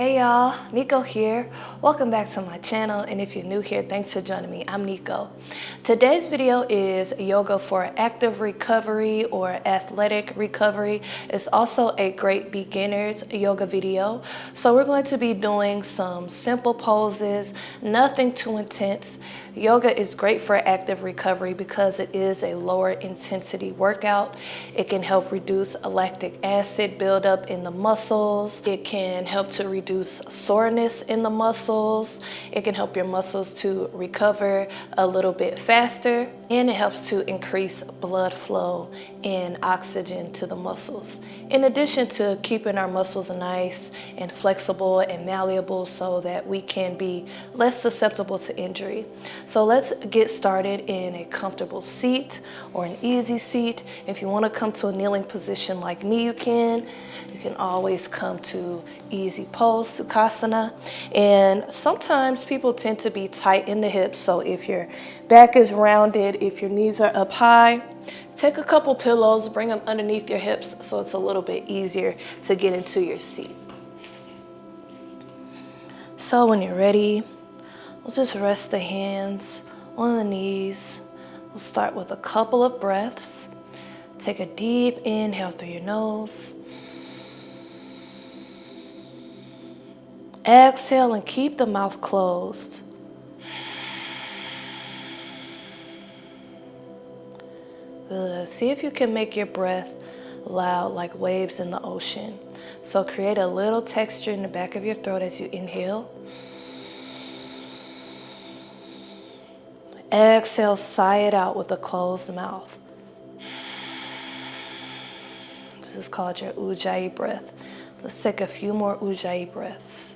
Hey y'all, Nico here. Welcome back to my channel, and if you're new here, thanks for joining me. I'm Nico. Today's video is yoga for active recovery or athletic recovery. It's also a great beginner's yoga video. So we're going to be doing some simple poses, nothing too intense. Yoga is great for active recovery because it is a lower intensity workout. It can help reduce lactic acid buildup in the muscles. It can help to reduce soreness in the muscles. It can help your muscles to recover a little bit faster, and it helps to increase blood flow and oxygen to the muscles. In addition to keeping our muscles nice and flexible and malleable so that we can be less susceptible to injury. So let's get started in a comfortable seat or an easy seat. If you want to come to a kneeling position like me, you can. You can always come to easy pose, Sukhasana. And sometimes people tend to be tight in the hips. So if your back is rounded, if your knees are up high, take a couple pillows, bring them underneath your hips so it's a little bit easier to get into your seat. So when you're ready, we'll just rest the hands on the knees. We'll start with a couple of breaths. Take a deep inhale through your nose. Exhale and keep the mouth closed. Good. See if you can make your breath loud like waves in the ocean. So create a little texture in the back of your throat as you inhale. Exhale, sigh it out with a closed mouth. This is called your Ujjayi breath. Let's take a few more Ujjayi breaths.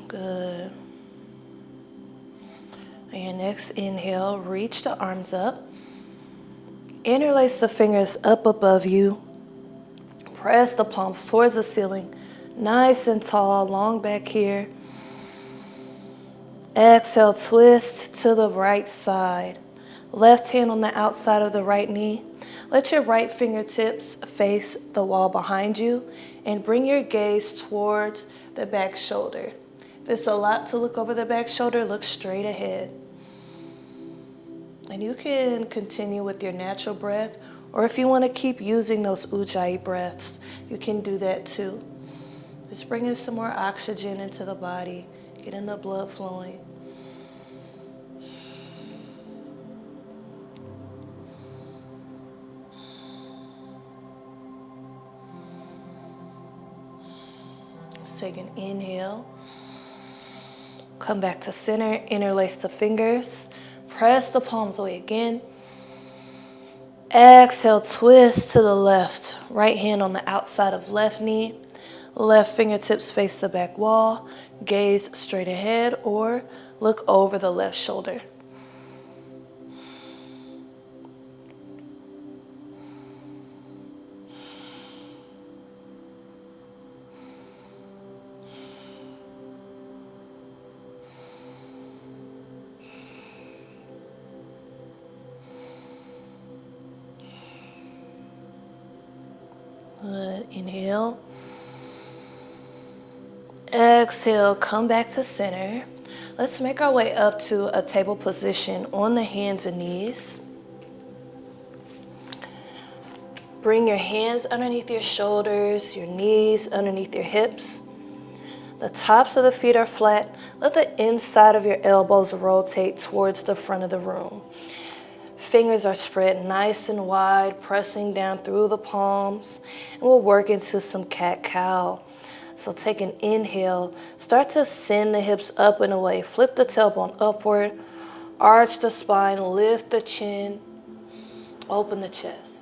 Good. On your next inhale, reach the arms up. Interlace the fingers up above you. Press the palms towards the ceiling. Nice and tall, long back here. Exhale, twist to the right side. Left hand on the outside of the right knee. Let your right fingertips face the wall behind you and bring your gaze towards the back shoulder. If it's a lot to look over the back shoulder, look straight ahead. And you can continue with your natural breath, or if you want to keep using those Ujjayi breaths, you can do that too. Just bring in some more oxygen into the body, getting the blood flowing. Let's take an inhale. Come back to center, interlace the fingers, press the palms away again. Exhale, twist to the left. Right hand on the outside of left knee. Left fingertips face the back wall. Gaze straight ahead or look over the left shoulder. Good. Inhale. Exhale, come back to center. Let's make our way up to a table position on the hands and knees. Bring your hands underneath your shoulders, your knees underneath your hips. The tops of the feet are flat. Let the inside of your elbows rotate towards the front of the room. Fingers are spread nice and wide, pressing down through the palms. And we'll work into some cat-cow. So take an inhale. Start to send the hips up and away. Flip the tailbone upward. Arch the spine. Lift the chin. Open the chest.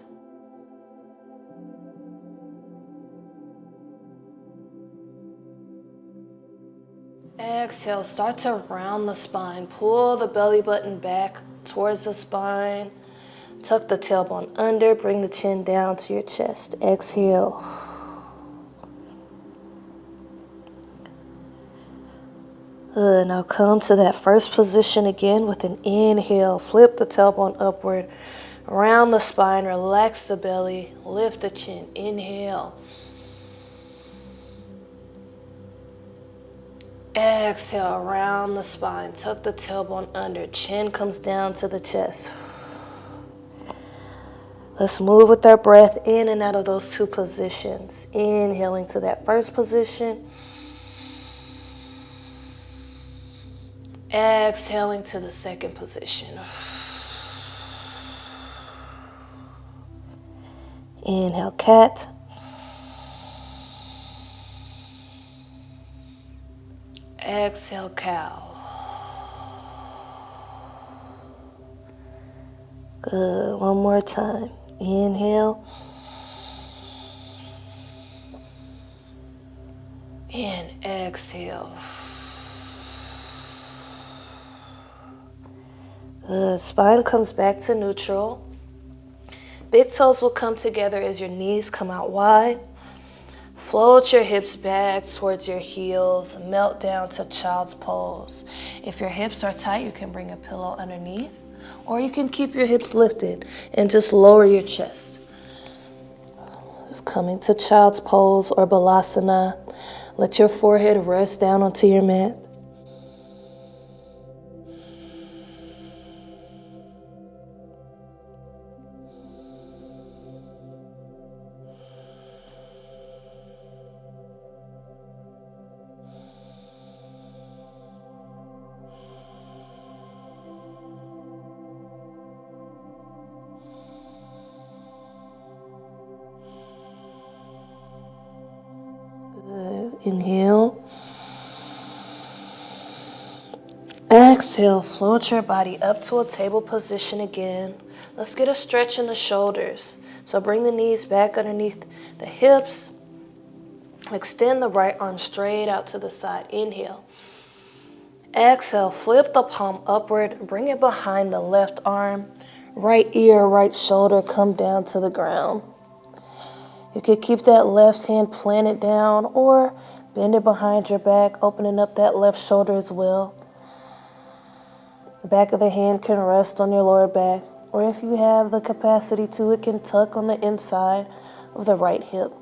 Exhale, start to round the spine. Pull the belly button back towards the spine. Tuck the tailbone under. Bring the chin down to your chest. Exhale. Good. Now come to that first position again with an inhale. Flip the tailbone upward. Round the spine. Relax the belly. Lift the chin. Inhale. Exhale, around the spine. Tuck the tailbone under. Chin comes down to the chest. Let's move with our breath in and out of those two positions. Inhaling to that first position. Exhaling to the second position. Inhale, cat. Exhale, cow. Good. One more time. Inhale. And exhale. Good. Spine comes back to neutral. Big toes will come together as your knees come out wide. Float your hips back towards your heels. Melt down to child's pose. If your hips are tight, you can bring a pillow underneath. Or you can keep your hips lifted and just lower your chest. Just coming to child's pose or balasana. Let your forehead rest down onto your mat. Good. Inhale. Exhale, float your body up to a table position again. Let's get a stretch in the shoulders. So bring the knees back underneath the hips. Extend the right arm straight out to the side. Inhale. Exhale, flip the palm upward. Bring it behind the left arm. Right ear, right shoulder come down to the ground. You could keep that left hand planted down or bend it behind your back, opening up that left shoulder as well. The back of the hand can rest on your lower back, or if you have the capacity to, it can tuck on the inside of the right hip.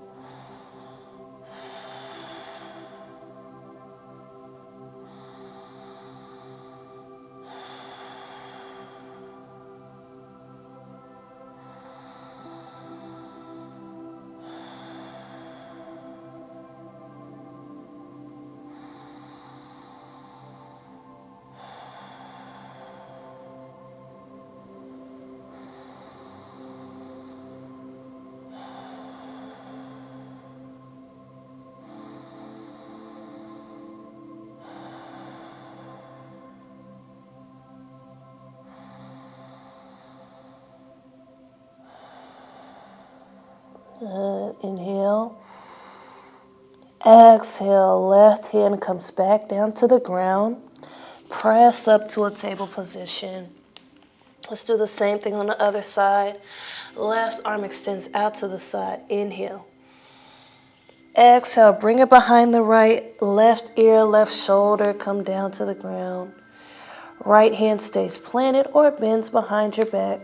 Good. Inhale. Exhale. Left hand comes back down to the ground. Press up to a table position. Let's do the same thing on the other side. Left arm extends out to the side. Inhale. Exhale. Bring it behind the right. Left ear, left shoulder come down to the ground. Right hand stays planted or bends behind your back.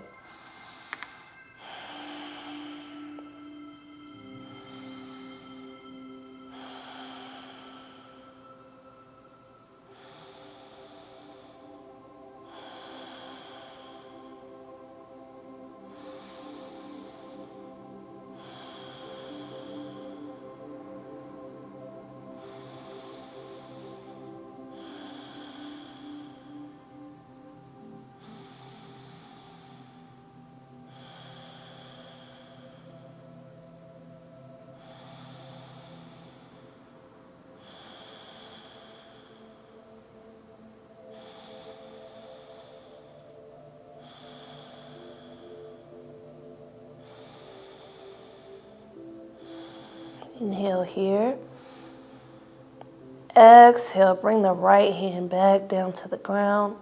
Inhale here. Exhale, bring the right hand back down to the ground.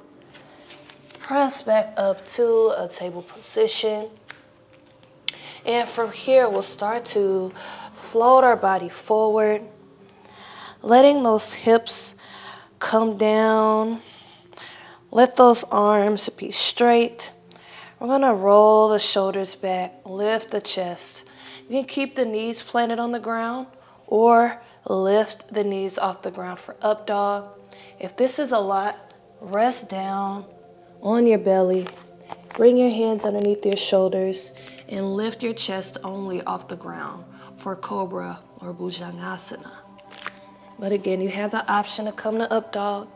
Press back up to a table position. And from here, we'll start to float our body forward, letting those hips come down. Let those arms be straight. We're going to roll the shoulders back, lift the chest. You can keep the knees planted on the ground or lift the knees off the ground for up dog. If this is a lot, rest down on your belly. Bring your hands underneath your shoulders and lift your chest only off the ground for Cobra or Bhujangasana. But again, you have the option to come to up dog.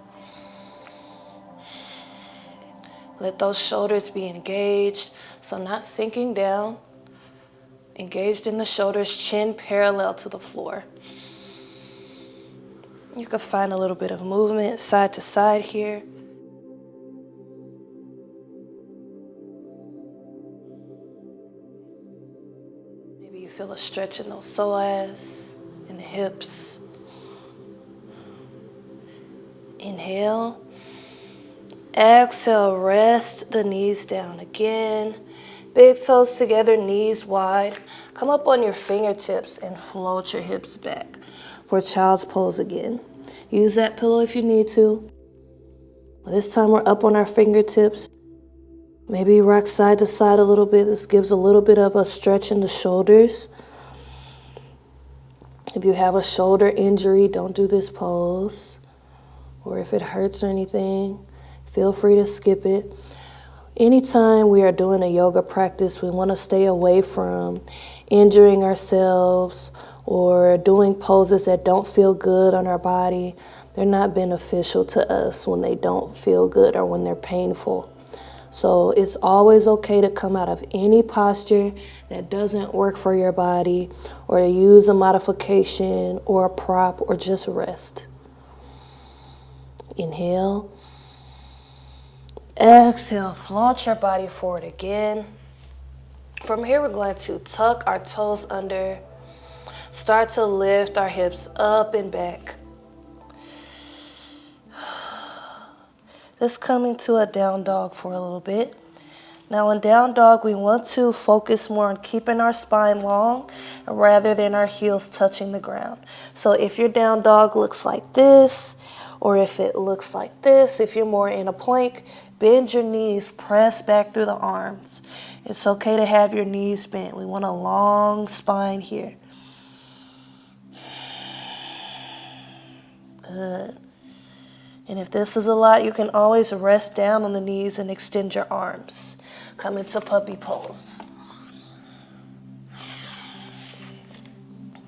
Let those shoulders be engaged, so not sinking down. Engaged in the shoulders, chin parallel to the floor. You can find a little bit of movement side to side here. Maybe you feel a stretch in those psoas, in the hips. Inhale. Exhale, rest the knees down again. Big toes together, knees wide. Come up on your fingertips and float your hips back for child's pose again. Use that pillow if you need to. This time we're up on our fingertips. Maybe rock side to side a little bit. This gives a little bit of a stretch in the shoulders. If you have a shoulder injury, don't do this pose. Or if it hurts or anything, feel free to skip it. Anytime we are doing a yoga practice, we want to stay away from injuring ourselves or doing poses that don't feel good on our body. They're not beneficial to us when they don't feel good or when they're painful. So it's always okay to come out of any posture that doesn't work for your body, or use a modification or a prop, or just rest. Inhale. Exhale, float your body forward again. From here, we're going to tuck our toes under. Start to lift our hips up and back. Let's come into a down dog for a little bit. Now in down dog, we want to focus more on keeping our spine long rather than our heels touching the ground. So if your down dog looks like this, or if it looks like this, if you're more in a plank, bend your knees, press back through the arms. It's okay to have your knees bent. We want a long spine here. Good. And if this is a lot, you can always rest down on the knees and extend your arms. Come into puppy pose.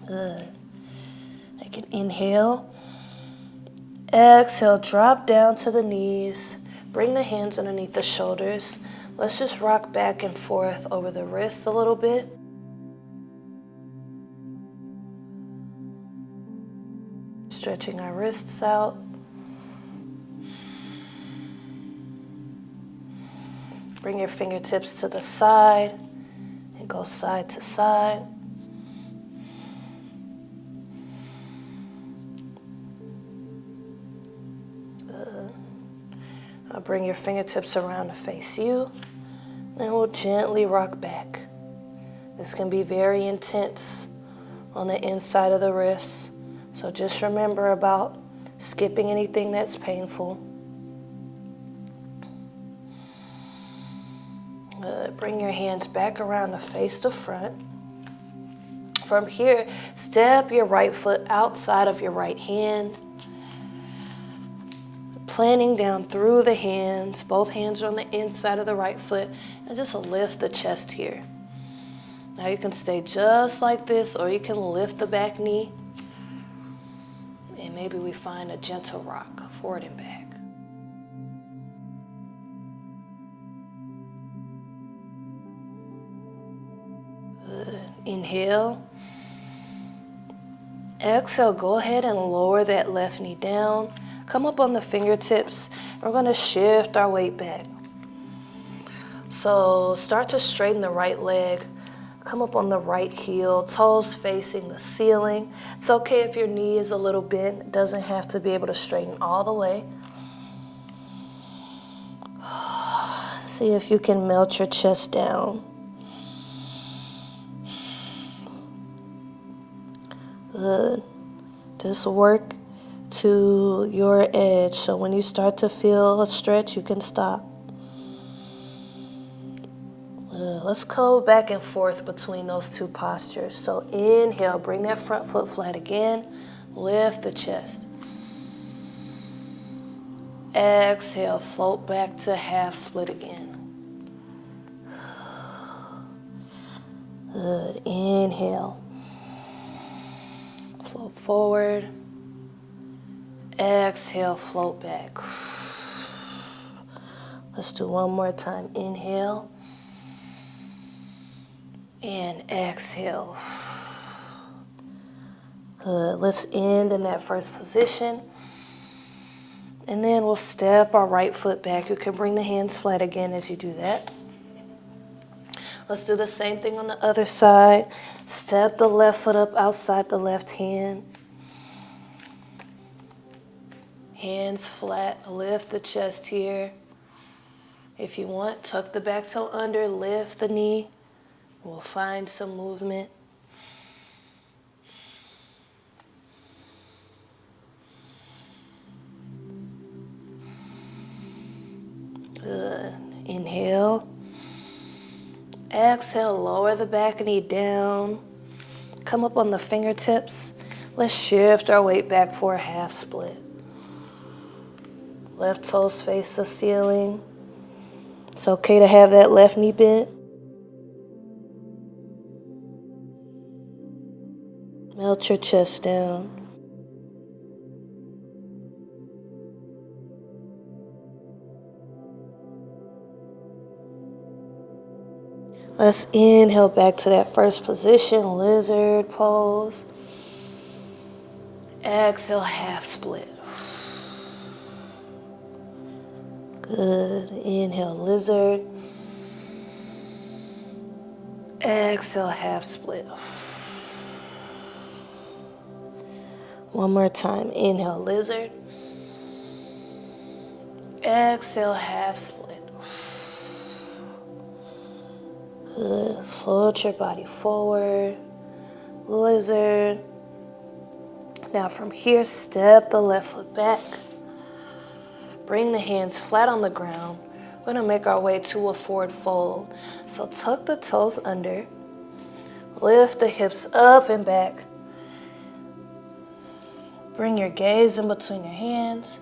Good. I can inhale. Exhale, drop down to the knees. Bring the hands underneath the shoulders. Let's just rock back and forth over the wrists a little bit. Stretching our wrists out. Bring your fingertips to the side and go side to side. Good. Now bring your fingertips around to face you, and we'll gently rock back. This can be very intense on the inside of the wrists, so just remember about skipping anything that's painful. Bring your hands back around to face the front. From here, step your right foot outside of your right hand. Planting down through the hands. Both hands are on the inside of the right foot. And just lift the chest here. Now you can stay just like this, or you can lift the back knee. And maybe we find a gentle rock forward and back. Good. Inhale. Exhale, go ahead and lower that left knee down. Come up on the fingertips. We're going to shift our weight back. So start to straighten the right leg. Come up on the right heel, toes facing the ceiling. It's okay if your knee is a little bent. It doesn't have to be able to straighten all the way. See if you can melt your chest down. Good. Just work to your edge. So when you start to feel a stretch, you can stop. Let's go back and forth between those two postures. So inhale, bring that front foot flat again. Lift the chest. Exhale, float back to half split again. Good. Inhale. Float forward. Exhale, float back. Let's do one more time. Inhale. And exhale. Good. Let's end in that first position. And then we'll step our right foot back. You can bring the hands flat again as you do that. Let's do the same thing on the other side. Step the left foot up outside the left hand. Hands flat. Lift the chest here. If you want, tuck the back toe under, lift the knee. We'll find some movement. Good. Inhale. Exhale, lower the back knee down. Come up on the fingertips. Let's shift our weight back for a half split. Left toes face the ceiling. It's okay to have that left knee bent. Melt your chest down. Let's inhale back to that first position, lizard pose. Exhale, half split. Good. Inhale, lizard. Exhale, half split. One more time. Inhale, lizard. Exhale, half split. Good. Float your body forward. Lizard. Now from here, step the left foot back. Bring the hands flat on the ground. We're going to make our way to a forward fold. So tuck the toes under. Lift the hips up and back. Bring your gaze in between your hands.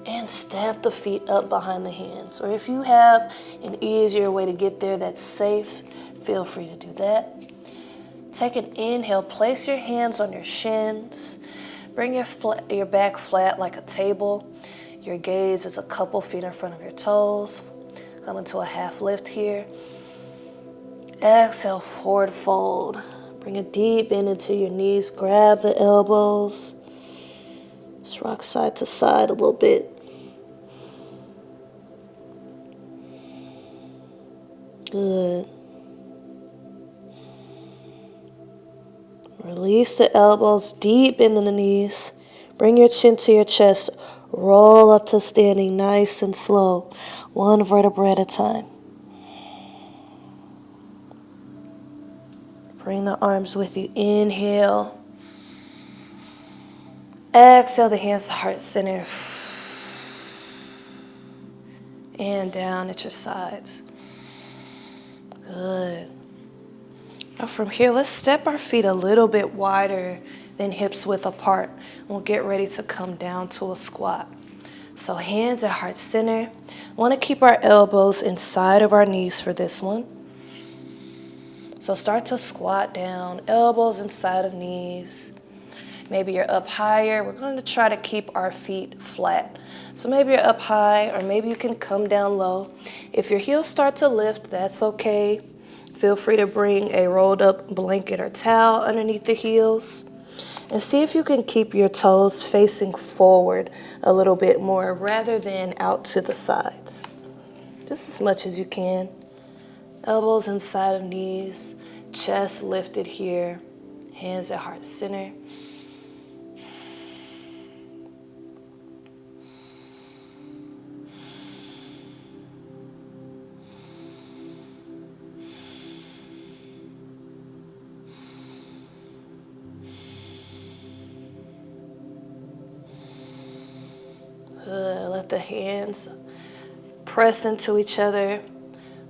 And step the feet up behind the hands. Or if you have an easier way to get there that's safe, feel free to do that. Take an inhale. Place your hands on your shins. Bring your back flat like a table. Your gaze is a couple feet in front of your toes. Come into a half lift here. Exhale, forward fold. Bring a deep bend into your knees. Grab the elbows. Just rock side to side a little bit. Good. Release the elbows, deep into the knees. Bring your chin to your chest. Roll up to standing nice and slow. One vertebra at a time. Bring the arms with you. Inhale. Exhale the hands to heart center. And down at your sides. Good. Now from here, let's step our feet a little bit wider than hips width apart. We'll get ready to come down to a squat. So hands at heart center. Want to keep our elbows inside of our knees for this one. So start to squat down, elbows inside of knees. Maybe you're up higher. We're going to try to keep our feet flat. So maybe you're up high, or maybe you can come down low. If your heels start to lift, that's okay. Feel free to bring a rolled up blanket or towel underneath the heels. And see if you can keep your toes facing forward a little bit more rather than out to the sides. Just as much as you can. Elbows inside of knees. Chest lifted here, hands at heart center. Let the hands press into each other.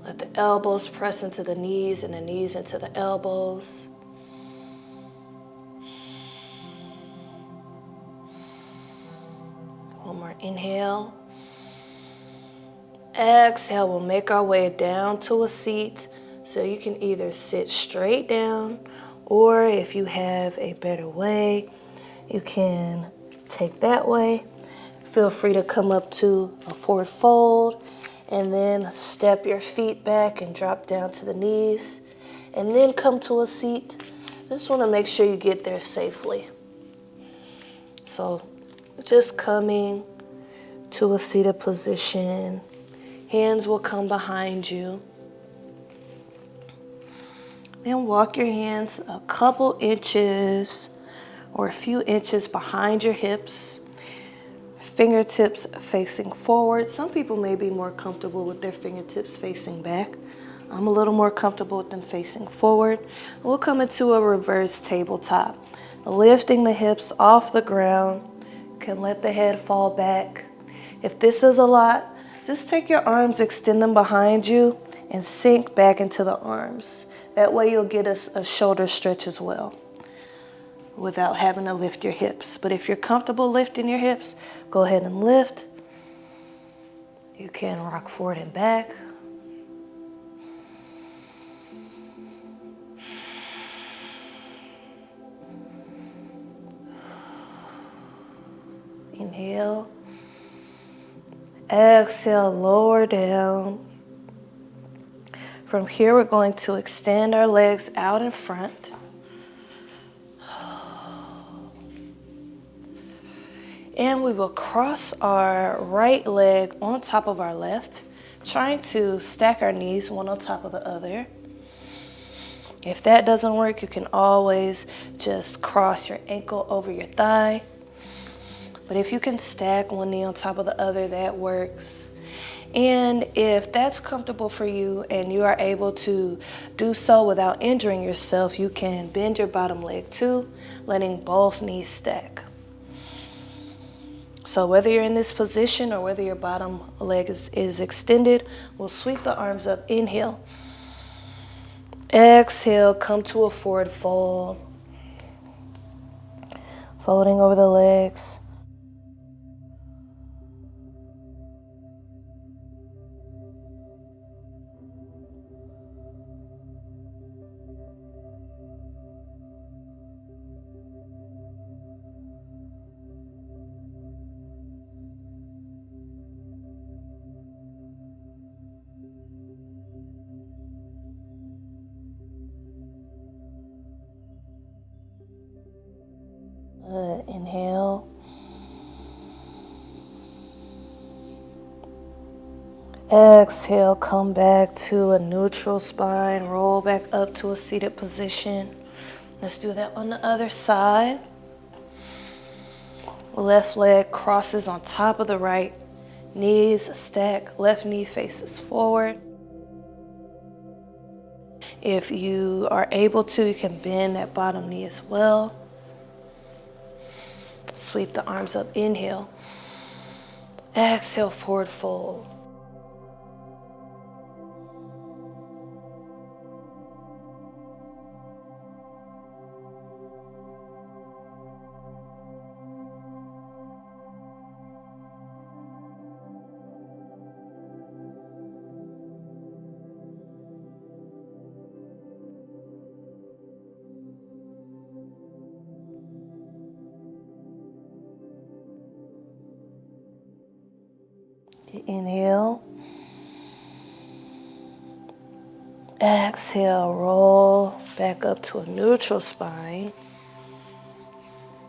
Let the elbows press into the knees and the knees into the elbows. One more inhale. Exhale, we'll make our way down to a seat. So you can either sit straight down, or if you have a better way, you can take that way. Feel free to come up to a forward fold and then step your feet back and drop down to the knees and then come to a seat. Just want to make sure you get there safely. So just coming to a seated position. Hands will come behind you. Then walk your hands a couple inches or a few inches behind your hips. Fingertips facing forward. Some people may be more comfortable with their fingertips facing back. I'm a little more comfortable with them facing forward. We'll come into a reverse tabletop. Lifting the hips off the ground. Can let the head fall back. If this is a lot, just take your arms, extend them behind you, and sink back into the arms. That way you'll get a shoulder stretch as well without having to lift your hips. But if you're comfortable lifting your hips, go ahead and lift. You can rock forward and back. Inhale. Exhale, lower down. From here, we're going to extend our legs out in front. And we will cross our right leg on top of our left, trying to stack our knees one on top of the other. If that doesn't work, you can always just cross your ankle over your thigh. But if you can stack one knee on top of the other, that works. And if that's comfortable for you and you are able to do so without injuring yourself, you can bend your bottom leg too, letting both knees stack. So whether you're in this position or whether your bottom leg is extended, we'll sweep the arms up. Inhale. Exhale, come to a forward fold. Folding over the legs. Inhale. Exhale, come back to a neutral spine. Roll back up to a seated position. Let's do that on the other side. Left leg crosses on top of the right. Knees stack. Left knee faces forward. If you are able to, you can bend that bottom knee as well. Sweep the arms up. Inhale. Exhale, forward fold. Inhale. Exhale, roll back up to a neutral spine.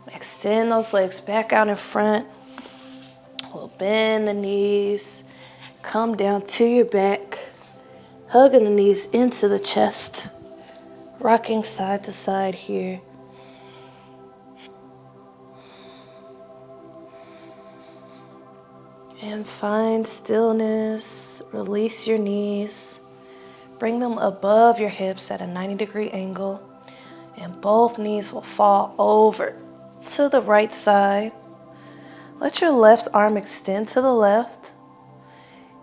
Extend those legs back out in front. We'll bend the knees. Come down to your back. Hugging the knees into the chest. Rocking side to side here. And find stillness. Release your knees. Bring them above your hips at a 90-degree angle. And both knees will fall over to the right side. Let your left arm extend to the left.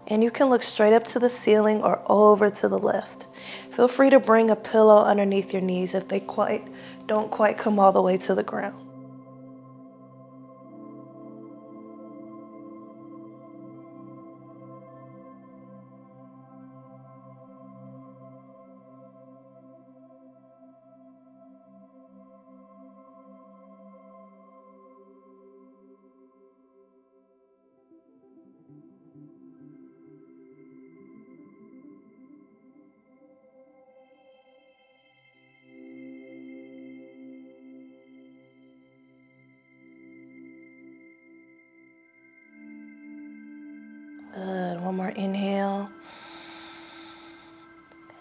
And you can look straight up to the ceiling or over to the left. Feel free to bring a pillow underneath your knees if they don't quite come all the way to the ground. Good. One more inhale.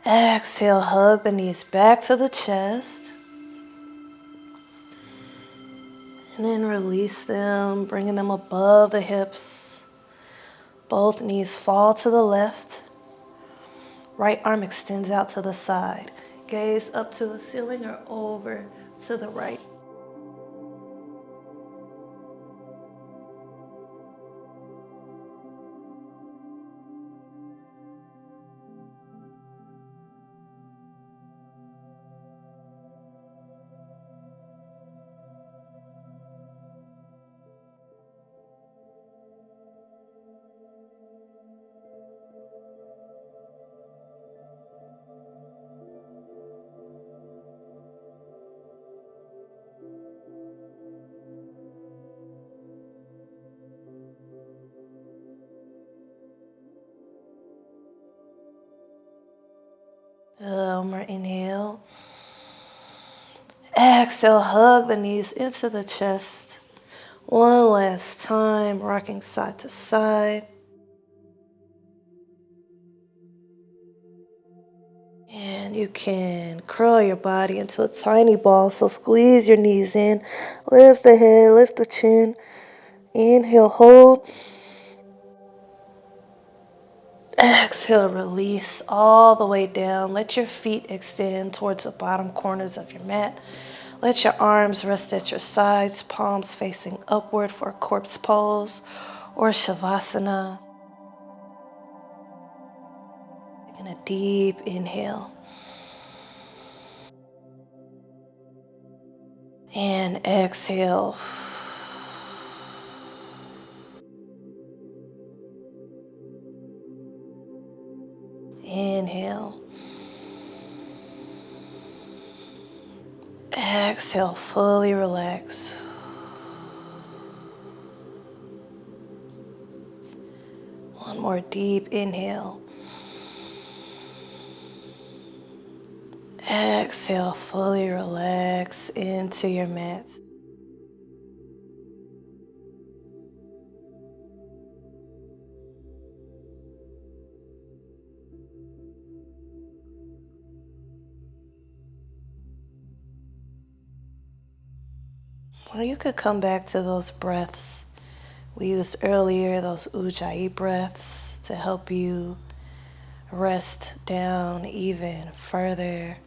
Exhale, hug the knees back to the chest. And then release them, bringing them above the hips. Both knees fall to the left. Right arm extends out to the side. Gaze up to the ceiling or over to the right. One more inhale. Exhale, hug the knees into the chest. One last time, rocking side to side. And you can curl your body into a tiny ball, so squeeze your knees in. Lift the head, lift the chin. Inhale, hold. Exhale, release all the way down. Let your feet extend towards the bottom corners of your mat. Let your arms rest at your sides, palms facing upward for a corpse pose or Shavasana. Taking a deep inhale. And exhale. Inhale. Exhale, fully relax. One more deep inhale. Exhale, fully relax into your mat. Or you could come back to those breaths we used earlier, those ujjayi breaths, to help you rest down even further.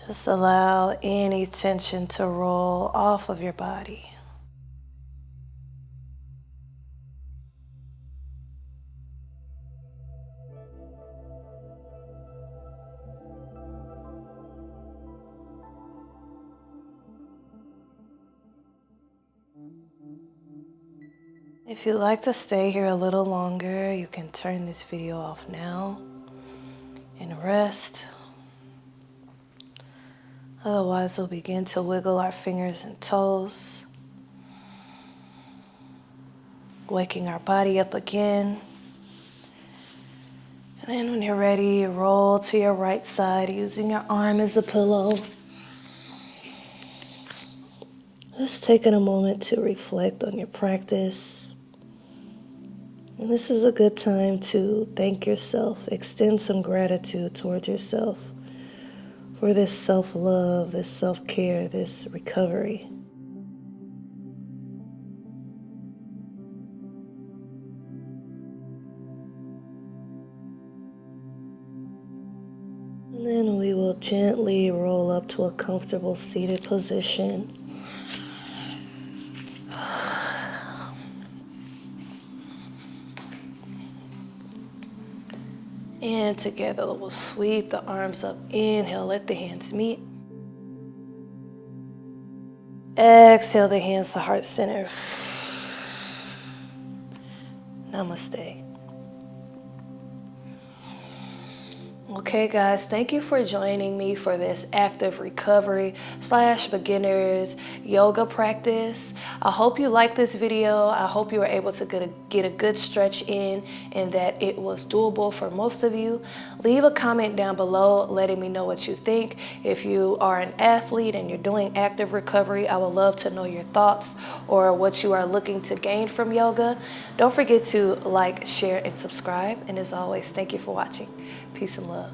Just allow any tension to roll off of your body. If you'd like to stay here a little longer, you can turn this video off now and rest. Otherwise, we'll begin to wiggle our fingers and toes. waking our body up again. And then when you're ready, roll to your right side using your arm as a pillow. Just taking a moment to reflect on your practice. And this is a good time to thank yourself, extend some gratitude towards yourself for this self-love, this self-care, this recovery. And then we will gently roll up to a comfortable seated position. And together we'll sweep the arms up. Inhale, let the hands meet. Exhale the hands to heart center. Namaste. Okay guys, thank you for joining me for this active recovery / beginners yoga practice. I hope you liked this video. I hope you were able to get a good stretch in and that it was doable for most of you. Leave a comment down below letting me know what you think. If you are an athlete and you're doing active recovery, I would love to know your thoughts or what you are looking to gain from yoga. Don't forget to like, share, and subscribe. And as always, thank you for watching. Peace and love.